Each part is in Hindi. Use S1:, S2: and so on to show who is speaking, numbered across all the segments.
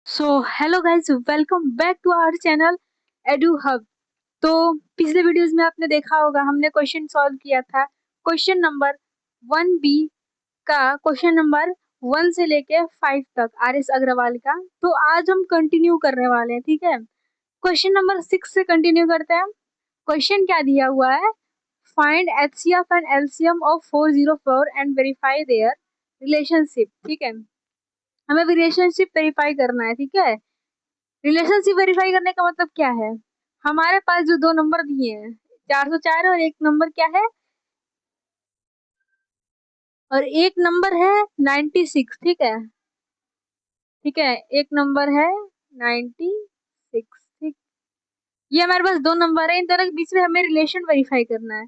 S1: So hello guys, welcome back to our channel Edu Hub. तो पिछले वीडियोस में आपने देखा होगा, हमने क्वेश्चन सॉल्व किया था। क्वेश्चन नंबर 1B का क्वेश्चन नंबर 1 से लेके 5 तक आर एस अग्रवाल का। तो आज हम कंटिन्यू करने वाले हैं, ठीक है। क्वेश्चन नंबर 6 से कंटिन्यू करते हैं। क्वेश्चन क्या दिया हुआ है? Find HCF and LCM of 404 and verify their relationship. ठीक है, हमें रिलेशनशिप वेरीफाई करना है, ठीक है। रिलेशनशिप वेरीफाई करने का मतलब क्या है? हमारे पास जो दो नंबर दिए हैं, 404 और एक नंबर क्या है, और एक नंबर है 96। ठीक है, ठीक है, एक नंबर है 96। ठीक, ये हमारे पास दो नंबर है, इन दोनों के बीच में हमें रिलेशन वेरीफाई करना है।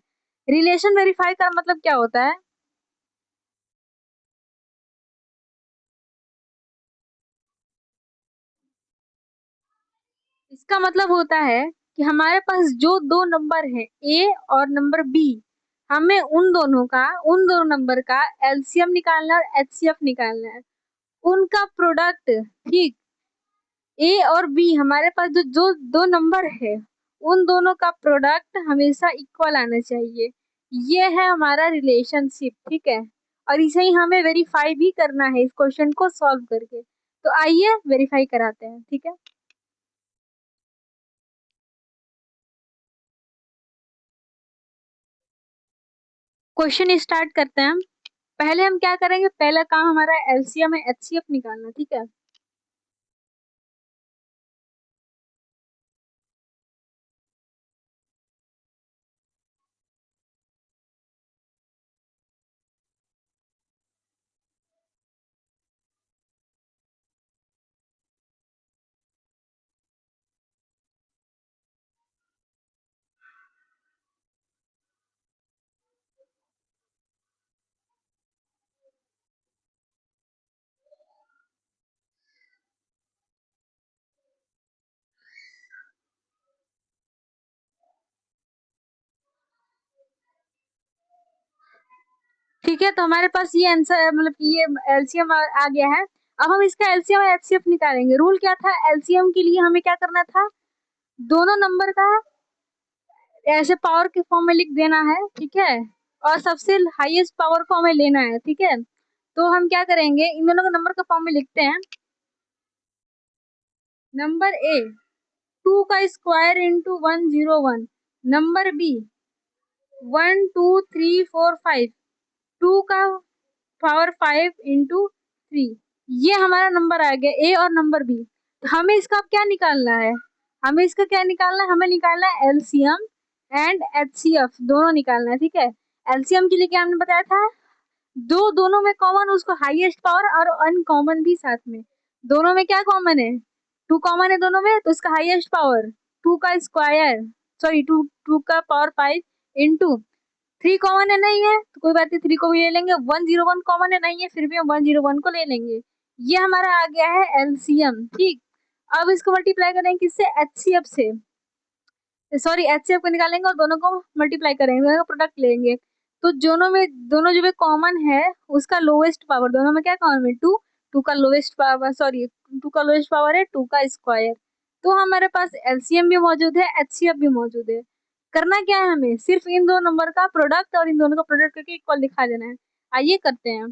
S1: रिलेशन वेरीफाई का मतलब क्या होता है? इसका मतलब होता है कि हमारे पास जो दो नंबर है ए और नंबर बी, हमें उन दोनों नंबर का एलसीएम निकालना है और एचसीएफ निकालना है, उनका प्रोडक्ट। ठीक, ए और बी हमारे पास जो जो दो नंबर है, उन दोनों का प्रोडक्ट हमेशा इक्वल आना चाहिए। ये है हमारा रिलेशनशिप, ठीक है। और इसे ही हमें वेरीफाई भी करना है इस क्वेश्चन को सॉल्व करके। तो आइए वेरीफाई कराते हैं, ठीक है। क्वेश्चन स्टार्ट करते हैं। पहले हम क्या करेंगे, पहला काम हमारा एलसीएम है एचसीएफ निकालना, ठीक है। ठीक है, तो हमारे पास ये आंसर मतलब कि ये एलसीएम आ गया है। अब हम इसका एलसीएम और एचसीएफ निकालेंगे। रूल क्या था? एलसीएम के लिए हमें क्या करना था, दोनों नंबर का ऐसे पावर के फॉर्म में लिख देना है, ठीक है। और सबसे हाईएस्ट पावर को हमें लेना है, ठीक है। तो हम क्या करेंगे, इन दोनों का नंबर का फॉर्म में लिखते हैं। नंबर ए 2 का स्क्वायर इंटू 101, नंबर बी 1 2 3 4 5, 2 का पावर 5 इंटू 3। ये हमारा नंबर आ गया ए और नंबर बी। तो हमें इसका अब क्या निकालना है? हमें इसका क्या निकालना है? हमें निकालना है एलसीएम एंड एचसीएफ, दोनों निकालना है, ठीक है। एलसीएम के लिए क्या हमने बताया था, दो दोनों में कॉमन उसको हाईएस्ट पावर और अनकॉमन भी साथ में। दोनों में क्या कॉमन है? टू कॉमन है दोनों में, तो इसका हाईएस्ट पावर 2 का स्क्वायर, सॉरी टू टू का पावर 5 इंटू 3 कॉमन है, नहीं है तो कोई बात नहीं, 3 को भी ले लेंगे। 101 कॉमन है, नहीं है, फिर भी हम 101 को ले लेंगे। ये हमारा आ गया है एलसीएम, ठीक। अब इसको मल्टीप्लाई करेंगे किससे? एचसीएफ से, सॉरी एचसीएफ को निकालेंगे और दोनों को मल्टीप्लाई करेंगे, दोनों का प्रोडक्ट लेंगे। तो दोनों जो भी कॉमन है, उसका लोएस्ट पावर, दोनों में क्या कॉमन है? टू। टू का लोएस्ट पावर, सॉरी, टू का लोएस्ट पावर है 2 का स्क्वायर। तो हमारे पास एलसीएम भी मौजूद है, एचसीएफ भी मौजूद है। करना क्या है, हमें सिर्फ इन दो नंबर का प्रोडक्ट और इन दोनों का प्रोडक्ट करके इक्वल दिखा देना है। आइए करते हैं।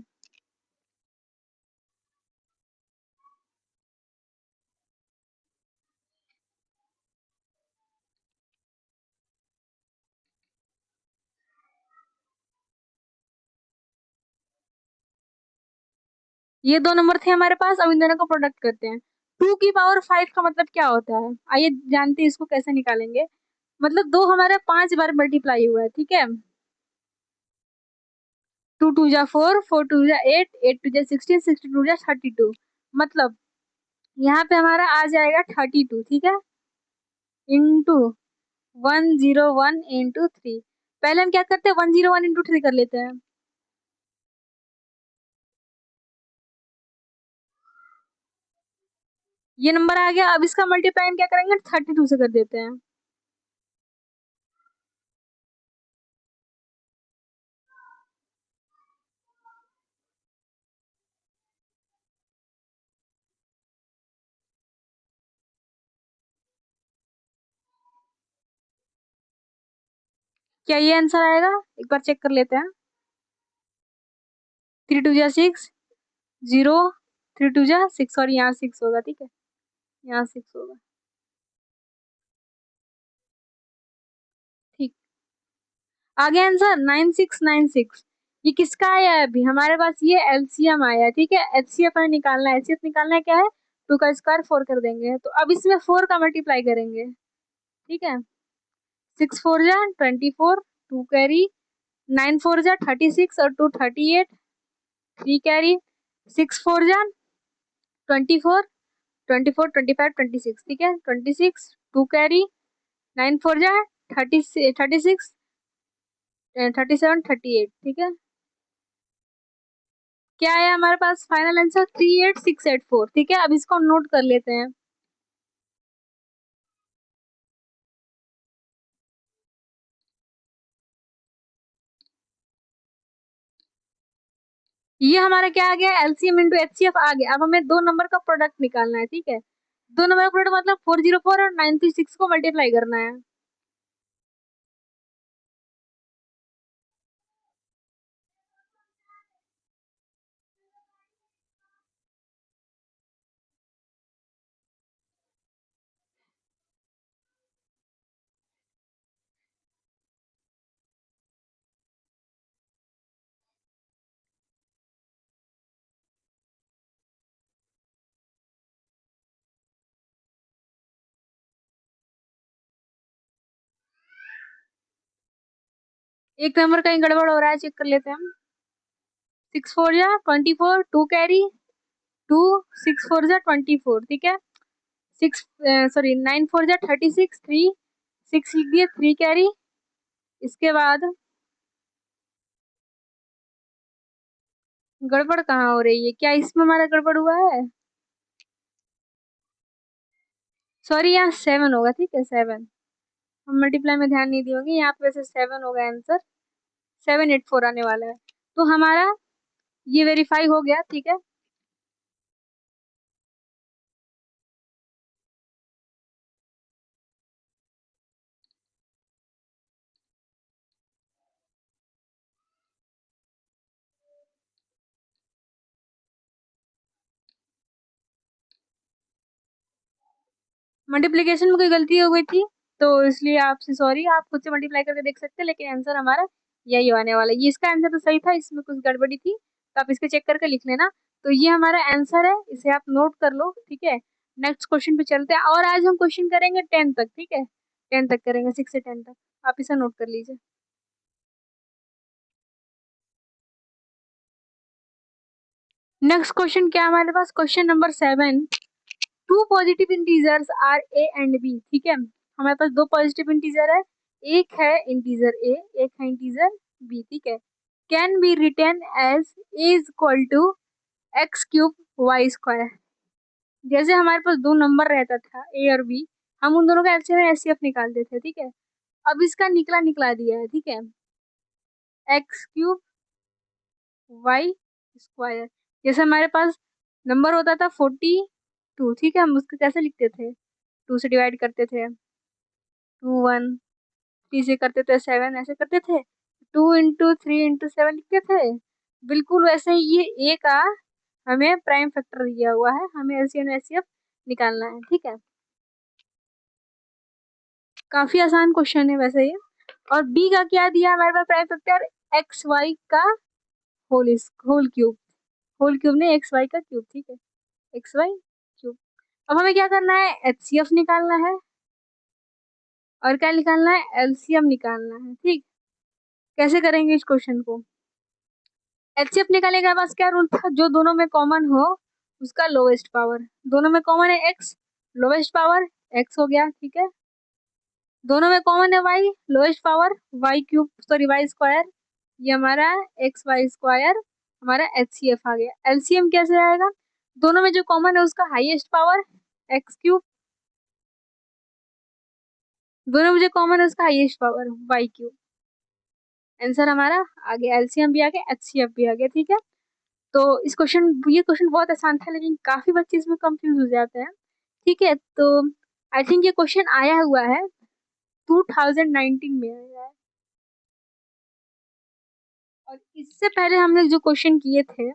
S1: ये दो नंबर थे हमारे पास, अब इन दोनों का प्रोडक्ट करते हैं। 2 की पावर 5 का मतलब क्या होता है, आइए जानते हैं इसको कैसे निकालेंगे। मतलब दो हमारे 5 बार मल्टीप्लाई हुआ है, ठीक है। 2 2 जा 4, 4 2 जा 8, 8 2 जा 16, 16 2 जा 32। मतलब यहाँ पे हमारा आ जाएगा 32, ठीक है, इंटू 101 इंटू 3। पहले हम क्या करते हैं, 101 इंटू 3 कर लेते हैं। ये नंबर आ गया। अब इसका मल्टीप्लाई हम क्या करेंगे, 32 से कर देते हैं। क्या ये आंसर आएगा? एक बार चेक कर लेते हैं। 3 2 जा 6, 0, 3 2 जा 6, और यहाँ 6 होगा, ठीक है, यहाँ 6 होगा, ठीक। आगे आंसर 9696, ये किसका आया है? अभी हमारे पास ये एलसीएम आया है, ठीक है। एचसीएफ हमें निकालना है। एचसीएफ निकालना है क्या है? 2 का स्क्वायर 4 कर देंगे, तो अब इसमें 4 का मल्टीप्लाई करेंगे, ठीक है। 6 4 जा 24, 2 कैरी, 9 4 जा 36 और 2 38, 3 कैरी, 6 4 जा 24, 24 25 26, ठीक है, 26, 2 कैरी, 9 4 जा 36, 37 38, ठीक है। क्या है हमारे पास फाइनल आंसर? 38684, ठीक है। अब इसको नोट कर लेते हैं। ये हमारा क्या आ गया? एलसीएम इंटू एचसीएफ आ गया। अब हमें दो नंबर का प्रोडक्ट निकालना है, ठीक है। दो नंबर का प्रोडक्ट मतलब 404 और 936 को मल्टीप्लाई करना है। एक नंबर का ही गड़बड़ हो रहा है, चेक कर लेते हैं हम। 6 4 जा 24, 2 कैरी, 2, 6 4 जा 24, ठीक है। 6 सॉरी 9 4 जा 36, 3, 6 लिख दिए, 3 कैरी। इसके बाद गड़बड़ कहाँ हो रही है? क्या इसमें हमारा गड़बड़ हुआ है? सॉरी, यहाँ 7 होगा, ठीक है, 7। हम मल्टीप्लाई में ध्यान नहीं दिए होंगे, यहाँ पे वैसे 7 होगा आंसर। 784 आने वाला है। तो हमारा ये वेरीफाई हो गया, ठीक है। मल्टीप्लीकेशन में कोई गलती हो गई थी, तो इसलिए आपसे सॉरी। आप खुद से मल्टीप्लाई करके देख सकते हैं, लेकिन आंसर हमारा यही आने वाला है। ये इसका आंसर तो सही था, इसमें कुछ गड़बड़ी थी, तो आप इसके चेक करके लिख लेना। तो ये हमारा आंसर है, इसे आप नोट कर लो, ठीक है। नेक्स्ट क्वेश्चन पे चलते हैं, और आज हम क्वेश्चन करेंगे 10 तक, ठीक है। 10 तक करेंगे, 6 से 10 तक। आप इसे नोट कर लीजिए। नेक्स्ट क्वेश्चन क्या है हमारे पास? Question number 7। Two positive integers are A and B, ठीक है। हमारे पास दो पॉजिटिव इंटीजर है, एक है इंटीजर ए, एक है इंटीजर बी, ठीक है। Can be written as A is equal to X cube Y square. जैसे हमारे पास दो नंबर रहता था ए और बी, हम उन दोनों का एलसीएम और एचसीएफ निकालते थे, ठीक है। अब इसका निकला निकला दिया है, ठीक है, एक्स क्यूब वाई स्क्वायर। जैसे हमारे पास नंबर होता था 42, ठीक है, हम उसको कैसे लिखते थे? 2 से डिवाइड करते थे, 2 1, 3 से करते थे 7, ऐसे करते थे। 2 × 3 × 7 लिखते थे। बिल्कुल वैसे ही ये ए का हमें प्राइम फैक्टर दिया हुआ है, हमें एलसीएम एचसीएफ निकालना है, ठीक है। काफी आसान क्वेश्चन है वैसे ये। और बी का क्या दिया हमारे पास? प्राइम फैक्टर एक्स वाई का होल क्यूब। होल क्यूब ने एक्स वाई का क्यूब, ठीक है, एक्स वाई क्यूब। अब हमें क्या करना है? एचसीएफ निकालना है, और क्या निकालना है? एलसीएम निकालना है, ठीक। कैसे करेंगे इस क्वेश्चन को? एचसीएफ निकालने के पास क्या रूल था? जो दोनों में कॉमन हो उसका लोवेस्ट पावर। दोनों में कॉमन है एक्स, लोवेस्ट पावर एक्स हो गया, ठीक है। दोनों में कॉमन है Y, lowest power Y cube, sorry Y square. ये हमारा एक्स वाई स्क्वायर, हमारा एचसीएफ आ गया। एलसीएम कैसे आएगा? दोनों में जो कॉमन है उसका हाईएस्ट पावर एक्स क्यूब, दोनों में जो कॉमन है उसका highest power Y cube. Answer हमारा आ गया, एलसीएम भी आ गया, एचसीएफ भी आ गया, ठीक है। तो ये क्वेश्चन बहुत आसान था, लेकिन काफी बच्चे इसमें कंफ्यूज हो जाते हैं, ठीक है। तो आई थिंक ये क्वेश्चन आया हुआ है 2019 में आया है। और इससे पहले हमने जो क्वेश्चन किए थे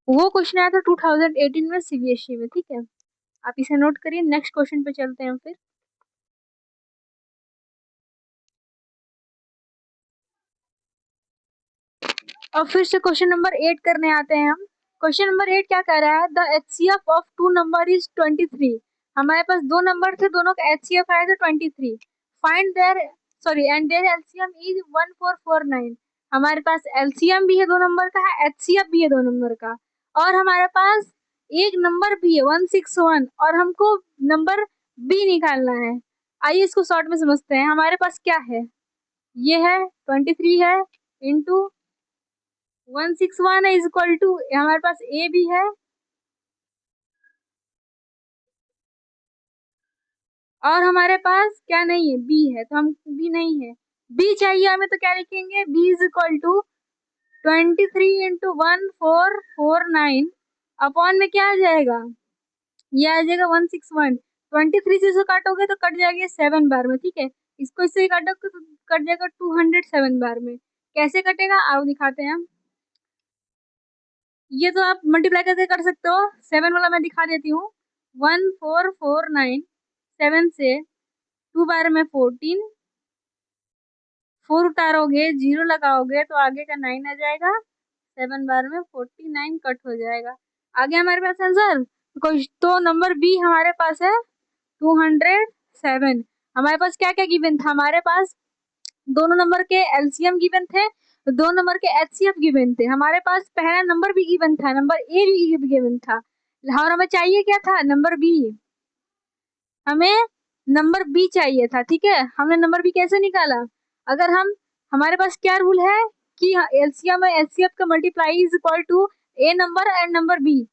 S1: वो क्वेश्चन आया था 2018 में सीबीएसई में, ठीक है। आप इसे नोट करिए, नेक्स्ट क्वेश्चन पे चलते हैं फिर। और फिर से क्वेश्चन नंबर 8 करने आते हैं हम। क्वेश्चन नंबर 8 क्या कह रहा है, the HCF of two number is 23। हमारे पास दो नंबर थे, दोनों का एचसीएफ आया था 23। Find their and their LCM is 1449। हमारे पास एलसीएम भी है दो नंबर का, एचसीएफ भी है दो नंबर का, और हमारे पास एक नंबर भी है 161, और हमको नंबर बी निकालना है। आइए इसको शॉर्ट में समझते हैं। हमारे पास क्या है, ये है 23 है इंटू 161 है, इज इक्वल टू हमारे पास ए भी है और हमारे पास क्या नहीं है, बी है, तो हम बी नहीं है, बी चाहिए हमें, तो क्या लिखेंगे, B is equal to 23 into 1449 upon में क्या आ जाएगा, ये आ जाएगा 161। 23 से काटोगे तो कट जाएगा 7 बार में, ठीक है। इसको इससे काटोगे तो कट जाएगा 207 बार में। कैसे कटेगा आओ दिखाते हैं हम। ये तो आप मल्टीप्लाई करके कर सकते हो, 7 वाला मैं दिखा देती हूँ। 1449 7 से 2 बार में 14, 4 उतारोगे 0 लगाओगे तो आगे का 9 आ जाएगा, 7 बार में 49 कट हो जाएगा। आगे हमारे पास आंसर तो नंबर बी हमारे पास है 207। हमारे पास क्या क्या गिवन था, हमारे पास दोनों नंबर के एलसीएम गिवन थे, दो नंबर के एचसीएफ गिवन थे, हमारे पास पहला नंबर भी गिवन था, नंबर ए भी गिवन था, और हमें चाहिए क्या था, नंबर बी। हमें नंबर बी चाहिए था, ठीक है। हमने नंबर बी कैसे निकाला, अगर हम हमारे पास क्या रूल है कि एलसीएम और एचसीएफ का multiply is equal to A number and number B.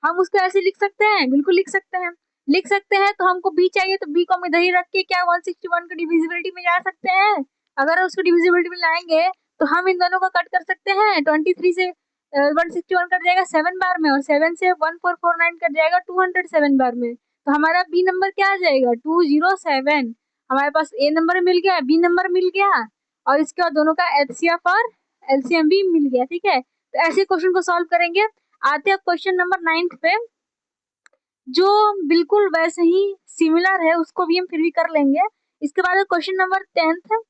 S1: हम उसको ऐसे लिख सकते हैं, बिल्कुल लिख सकते हैं, लिख सकते हैं। तो हमको बी चाहिए तो बी को हम इधर ही रख के क्या 161 को डिविजिबिलिटी में जा सकते हैं। अगर उसको डिविजिबिलिटी में लाएंगे तो हम इन दोनों को कट कर सकते हैं। 23 से 161 कट जाएगा 7 बार में, और 7 से 1449 कट जाएगा 207 बार में। तो हमारा बी नंबर क्या आ जाएगा 207। हमारे पास ए नंबर मिल गया, बी नंबर मिल गया, और इसके बाद दोनों का एचसीएफ और एलसीएम भी मिल गया, ठीक है। तो ऐसे क्वेश्चन को सॉल्व करेंगे। आते हैं क्वेश्चन नंबर 9 पे, जो बिल्कुल वैसे ही सिमिलर है, उसको भी हम फिर भी कर लेंगे। इसके बाद क्वेश्चन नंबर 10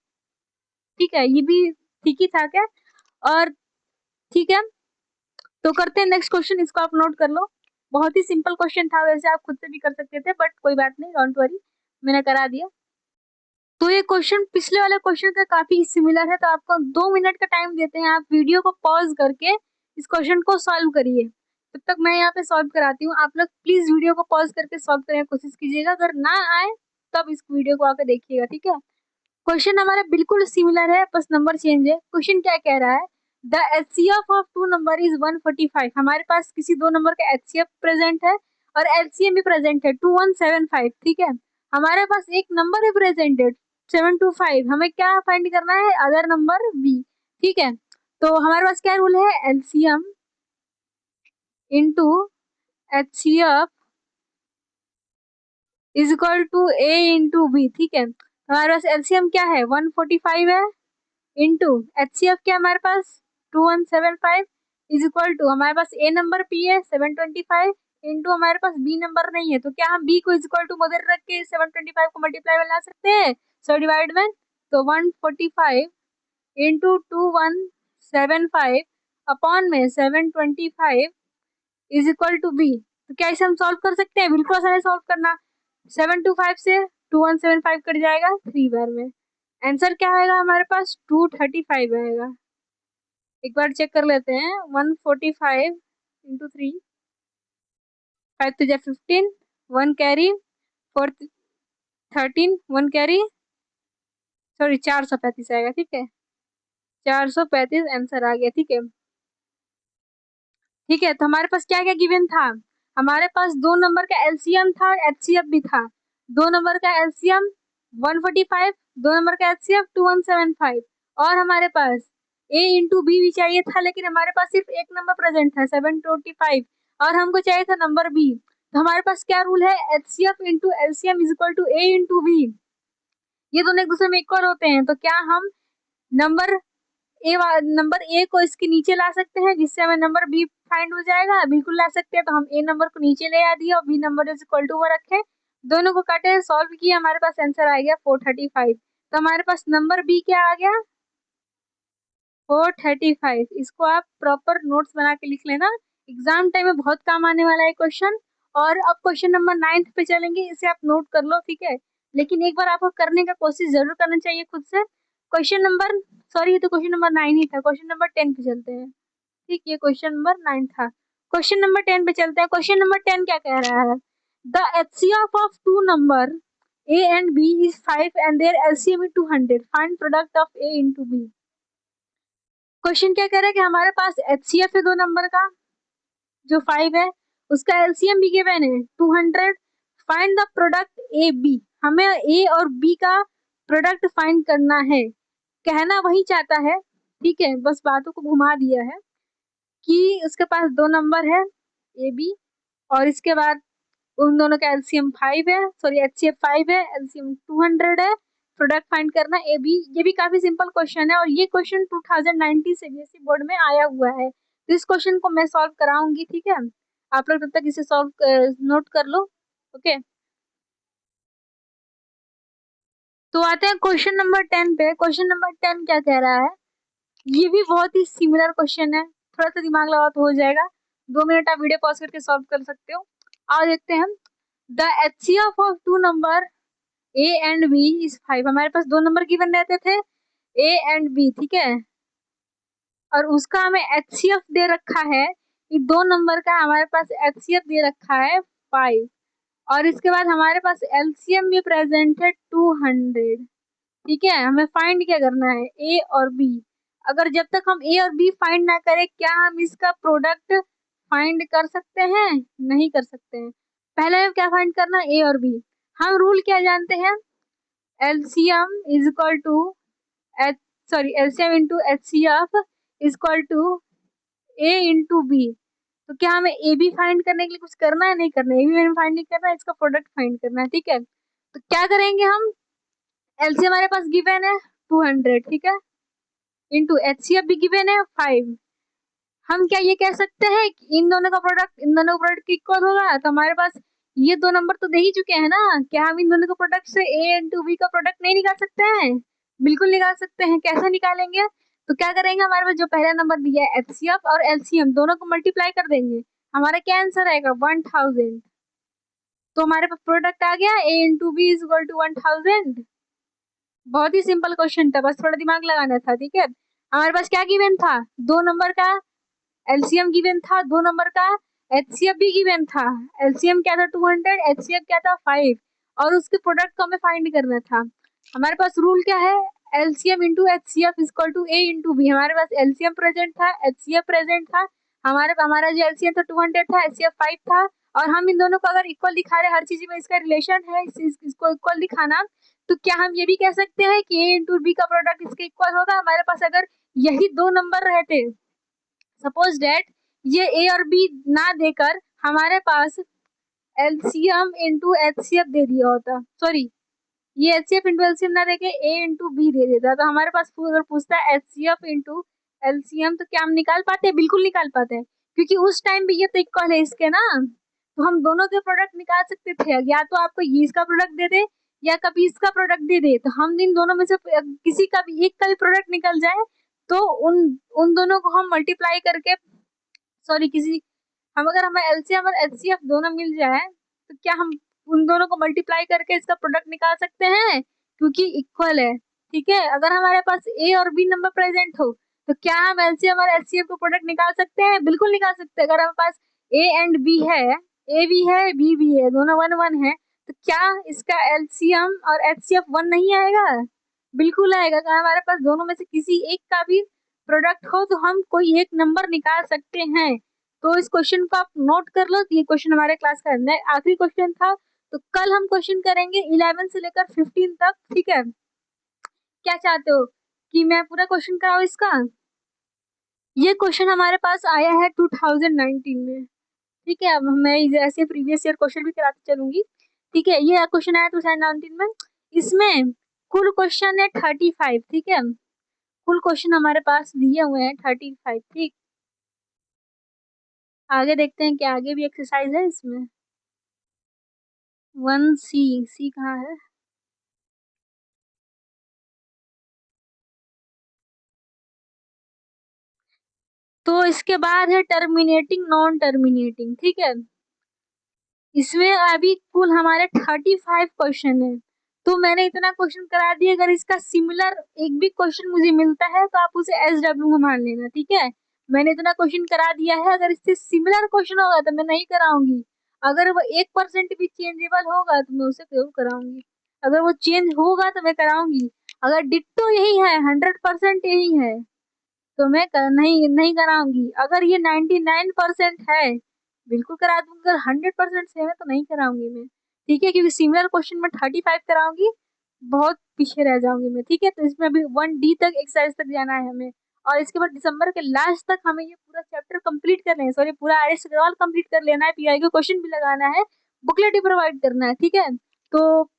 S1: ठीक है, ये भी ठीक ही था क्या, और ठीक है तो करते हैं नेक्स्ट क्वेश्चन। इसको आप नोट कर लो, बहुत ही सिंपल क्वेश्चन था, वैसे आप खुद से भी कर सकते थे, बट कोई बात नहीं, डोंट वरी, मैंने करा दिया। तो ये क्वेश्चन पिछले वाले क्वेश्चन का काफी सिमिलर है, तो आपको 2 मिनट का टाइम देते हैं, आप वीडियो को पॉज करके इस क्वेश्चन को सॉल्व करिए। तब तक मैं यहाँ पे सॉल्व कराती हूँ, आप लोग प्लीज वीडियो को पॉज करके सॉल्व करने की कोशिश कीजिएगा, अगर ना आए तब इस वीडियो को आकर देखिएगा, ठीक है। क्वेश्चन हमारा बिल्कुल सिमिलर है, बस नंबर चेंज है। क्वेश्चन क्या कह रहा है, the HCF of two number is 145। हमारे पास किसी दो नंबर का एचसीएफ प्रेजेंट है और एलसीएम भी प्रेजेंट है 2175, ठीक है। हमारे पास एक नंबर है प्रेजेंटेड 725, हमें क्या फाइंड करना है, अदर नंबर बी, ठीक है। तो हमारे पास क्या रूल है, LCM into HCF is equal to A into B, ठीक है। हमारे पास एलसीएम क्या है 145 है, इंटू एचसीएफ क्या हमारे पास 2175 इज इक्वल टू हमारे पास ए नंबर पी है 725, इंटू हमारे पास बी नंबर नहीं है, तो क्या हम बी को इज इक्वल टू मदर रख के 725 को मल्टीप्लाई में ला सकते हैं, सो डिवाइड में। तो 145 इंटू 2175 अपॉन में 725 इज इक्वल टू बी। तो क्या इसे हम सॉल्व कर सकते हैं, बिल्कुल आसान है सॉल्व करना। 725 से 2175 कट जाएगा 3 बार में, आंसर क्या आएगा हमारे पास 235 आएगा। एक बार चेक कर लेते हैं, 145 into 3, 5 to 15, 1 carry, 4 13, 1 carry, sorry 435 आएगा, ठीक है। 435 आंसर आ गया, ठीक है। ठीक है, तो हमारे पास क्या क्या गिवन था, हमारे पास दो नंबर का एलसीएम था, एचसीएफ भी था। दो नंबर का एलसीएम 145, दो नंबर का एचसीएफ 2175, और हमारे पास ए इंटू बी भी चाहिए था, लेकिन हमारे पास सिर्फ एक नंबर प्रेजेंट था 725, और हमको चाहिए था नंबर बी। तो हमारे पास क्या रूल है, HCF into LCM is equal to A into B, ये दोनों एक दूसरे में इक्वल होते हैं। तो क्या हम नंबर ए नंबर ए को इसके नीचे ला सकते हैं जिससे हमें नंबर बी फाइंड हो जाएगा, बिल्कुल ला सकते हैं। तो हम ए नंबर को नीचे ले आ दिए और B number is equal to वो रखे, दोनों को काटे, सॉल्व किया, हमारे पास आंसर आ गया 435। तो हमारे पास नंबर बी क्या आ गया, 435। इसको आप प्रॉपर नोट्स बना के लिख लेना, एग्जाम टाइम में बहुत काम आने वाला है क्वेश्चन। और अब क्वेश्चन नंबर 9 पे चलेंगे, इसे आप नोट कर लो, ठीक है। लेकिन एक बार आपको करने का कोशिश जरूर करना चाहिए खुद से। क्वेश्चन नंबर, सॉरी ये तो क्वेश्चन नंबर 9 ही था, क्वेश्चन नंबर 10 पे चलते हैं। ठीक, ये क्वेश्चन नंबर 9 था, क्वेश्चन नंबर 10 पे चलते हैं। क्वेश्चन नंबर 10 क्या कह रहा है, the HCF of two number a and b is 5 and their LCM is 200, find product of a into b। Question क्या कह रहा है कि हमारे पास HCF है दो नंबर का जो 5 है, उसका LCM भी गिवन है 200, find the product A B. हमें ए और बी का प्रोडक्ट फाइंड करना है, कहना वही चाहता है, ठीक है, बस बातों को घुमा दिया है कि उसके पास दो नंबर है ए बी, और इसके बाद उन दोनों का एलसीएम 5 है, सॉरी एचसीएफ 5 है, एलसीएम 200 है, प्रोडक्ट फाइंड करना ए बी। ये भी काफी सिंपल क्वेश्चन है और ये क्वेश्चन 2019 सीबीएसई बोर्ड में आया हुआ है। तो इस क्वेश्चन को मैं सॉल्व कराऊंगी, ठीक है, आप लोग तब तक इसे सॉल्व नोट कर लो, ओके। तो आते हैं क्वेश्चन नंबर 10 पे। क्वेश्चन नंबर 10 क्या कह रहा है, ये भी बहुत ही सिमिलर क्वेश्चन है, थोड़ा सा दिमाग लगाओ तो हो जाएगा, 2 मिनट आप वीडियो पॉज करके सॉल्व कर सकते हो। और देखते हैं, the HCF of two number A and B is 5। हमारे पास दो नंबर गिवन रहते थे ए एंड बी, ठीक है, और उसका हमें HCF दे रखा है, ये दो नंबर का हमारे पास HCF दे रखा है 5, और इसके बाद हमारे पास LCM भी प्रेजेंट है 200, ठीक है। हमें फाइंड क्या करना है, ए और बी। अगर जब तक हम ए और बी फाइंड ना करें, क्या हम इसका प्रोडक्ट फाइंड कर सकते हैं, नहीं कर सकते हैं। पहले हमें क्या फाइंड करना है, ए और बी। हम रूल क्या जानते हैं, LCM is equal to H, sorry LCM into HCF is equal to A into B. तो क्या हमें ए बी फाइंड करने के लिए कुछ करना है, नहीं करना है, ए बी फाइंड नहीं करना है, इसका प्रोडक्ट फाइंड करना है, ठीक है। तो क्या करेंगे हम, एलसीएम हमारे पास गिवन है 200, ठीक है, इंटू HCF भी गिवन है 5। हम क्या ये कह सकते हैं कि इन दोनों का प्रोडक्ट इन दोनों का प्रोडक्ट इक्वल होगा, तो हमारे पास ये दो नंबर तो दे ही चुके हैं ना, क्या हम इन दोनों का प्रोडक्ट से ए इंटू बी का प्रोडक्ट नहीं निकाल सकते हैं, बिल्कुल निकाल सकते हैं। कैसे निकालेंगे, तो क्या करेंगे, हमारे पास जो पहला नंबर दिया है HCF और LCM दोनों को मल्टीप्लाई कर देंगे, हमारा क्या आंसर आएगा 1000। तो हमारे पास प्रोडक्ट आ गया A into B is equal to 1000। बहुत ही सिंपल क्वेश्चन था, बस थोड़ा दिमाग लगाना था, ठीक है। हमारे पास क्या गिवन था, दो नंबर का एलसीएम गिवन था, दो नंबर का एचसीएफ भी गिवन था। एलसीएम क्या था 200, एचसीएफ क्या था 5, और उसके प्रोडक्ट को हमें फाइंड करना था। हमारे पास रूल क्या है, LCM into HCF equal to A into B. हमारे पास एलसीएम प्रेजेंट था, एचसीएफ प्रेजेंट था, हमारा जो एलसीएम था 200 था, एचसीएफ 5 था, और हम इन दोनों को अगर इक्वल दिखा रहे हैं, हर चीज में इसका रिलेशन है, इसको इक्वल दिखाना, तो क्या हम ये भी कह सकते हैं कि ए इंटू बी का प्रोडक्ट इसके इक्वल होगा। हमारे पास अगर यही दो नंबर रहते, सपोज डेट ये ए और बी ना देकर हमारे पास एलसीएम इंटू एचसीएफ दे दिया होता, सॉरी ये एचसीएफ इंटू एलसीएम ना देके ए इंटू बी दे देता, तो हमारे पास अगर पूछता है एचसीएफ इंटू एलसीएम, तो क्या हम निकाल पाते हैं, बिल्कुल निकाल पाते हैं, क्योंकि उस टाइम भी ये तो इक्वल है इसके ना, तो हम दोनों के प्रोडक्ट निकाल सकते थे। या तो आपको ये इसका प्रोडक्ट दे दे या कभी इसका प्रोडक्ट दे दे, तो हम इन दोनों में से किसी का भी एक का भी प्रोडक्ट निकल जाए, तो उन उन दोनों को हम मल्टीप्लाई करके, सॉरी किसी, हम अगर हमें एलसीएम और एचसीएफ दोनों मिल जाए, तो क्या हम उन दोनों को मल्टीप्लाई करके इसका प्रोडक्ट निकाल सकते हैं, क्योंकि इक्वल है, ठीक है। अगर हमारे पास ए और बी नंबर प्रेजेंट हो, तो क्या हम एलसीएम और एचसीएफ को प्रोडक्ट निकाल सकते हैं, बिल्कुल निकाल सकते हैं। अगर हमारे पास ए एंड बी है, ए भी है बी भी है, दोनों 1 1 है, तो क्या इसका एलसीएम और एचसीएफ 1 नहीं आएगा, बिल्कुल आएगा। अगर हमारे पास दोनों में से किसी एक का भी प्रोडक्ट हो, तो हम कोई एक नंबर निकाल सकते हैं। तो इस क्वेश्चन को आप नोट कर लो, ये क्वेश्चन हमारे क्लास का आखिरी क्वेश्चन था। तो कल हम क्वेश्चन करेंगे 11 से लेकर 15 तक, ठीक है। क्या चाहते हो कि मैं पूरा क्वेश्चन कराऊं इसका, ये क्वेश्चन हमारे पास आया है 2019 में, ठीक है। अब मैं ऐसे प्रीवियस ईयर क्वेश्चन भी कराती चलूंगी, ठीक है। ये क्वेश्चन आया 2019 में, इसमें कुल क्वेश्चन है 35, ठीक है। कुल क्वेश्चन हमारे पास दिए हुए हैं 35। ठीक, आगे देखते हैं कि आगे भी एक्सरसाइज है इसमें। 1C, सी कहाँ है? तो इसके बाद है टर्मिनेटिंग नॉन टर्मिनेटिंग। ठीक है, इसमें अभी कुल हमारे 35 क्वेश्चन है, तो मैंने इतना क्वेश्चन करा दिया। अगर इसका सिमिलर एक भी क्वेश्चन मुझे मिलता है तो आप उसे SW में मान लेना। ठीक है, मैंने इतना क्वेश्चन करा दिया है, अगर इससे सिमिलर क्वेश्चन होगा तो मैं नहीं कराऊंगी। अगर वो 1% भी चेंजेबल होगा तो मैं उसे जरूर कराऊंगी। अगर वो चेंज होगा तो मैं कराऊंगी। अगर डिट्टो यही है, 100% यही है, तो मैं नहीं नहीं कराऊंगी। अगर ये 99% है, बिल्कुल करा दूंगी। अगर 100% सेम है तो नहीं कराऊंगी मैं। ठीक है, क्योंकि सिमिलर क्वेश्चन में 35 कराऊंगी, बहुत पीछे रह जाऊंगी मैं। ठीक है, तो इसमें अभी 1D तक एक्सरसाइज तक जाना है हमें, और इसके बाद दिसंबर के लास्ट तक हमें ये पूरा चैप्टर कंप्लीट कर लेना है। सॉरी, पूरा आरएस सवाल कंप्लीट कर लेना है, पीआई को क्वेश्चन भी लगाना है, बुकलेट भी प्रोवाइड करना है। ठीक है, तो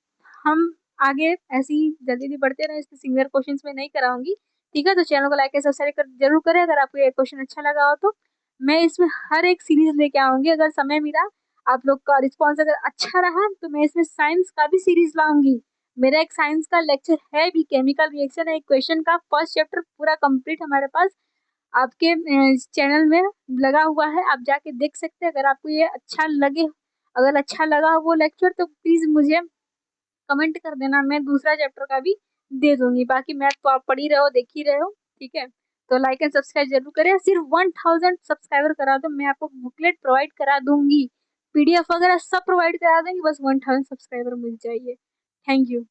S1: हम आगे ऐसे ही जल्दी जल्दी बढ़ते रहे, इसके सिमिलर क्वेश्चंस में नहीं कराऊंगी। ठीक है, तो चैनल को लाइक सब्सक्राइब कर जरूर करें। अगर आपको ये क्वेश्चन अच्छा लगा हो तो मैं इसमें हर एक सीरीज लेके आऊंगी। अगर समय मिला, आप लोग का रिस्पॉन्स अगर अच्छा रहा, तो मैं इसमें साइंस का भी सीरीज लाऊंगी। मेरा एक साइंस का लेक्चर है भी, केमिकल रिएक्शन है, एक क्वेश्चन का फर्स्ट चैप्टर पूरा कंप्लीट हमारे पास आपके चैनल में लगा हुआ है, आप जाके देख सकते हैं। अगर आपको ये अच्छा लगे, अगर अच्छा लगा वो लेक्चर, तो प्लीज मुझे कमेंट कर देना, मैं दूसरा चैप्टर का भी दे दूंगी। बाकी मैथ तो आप पढ़ ही रहे हो, देख ही रहे हो। ठीक है, तो लाइक एंड सब्सक्राइब जरूर करें। सिर्फ 1000 सब्सक्राइबर करा दो, मैं आपको बुकलेट प्रोवाइड करा दूंगी, PDF वगैरह सब प्रोवाइड करा देंगे, बस 1000 सब्सक्राइबर मिल जाइए। Thank you.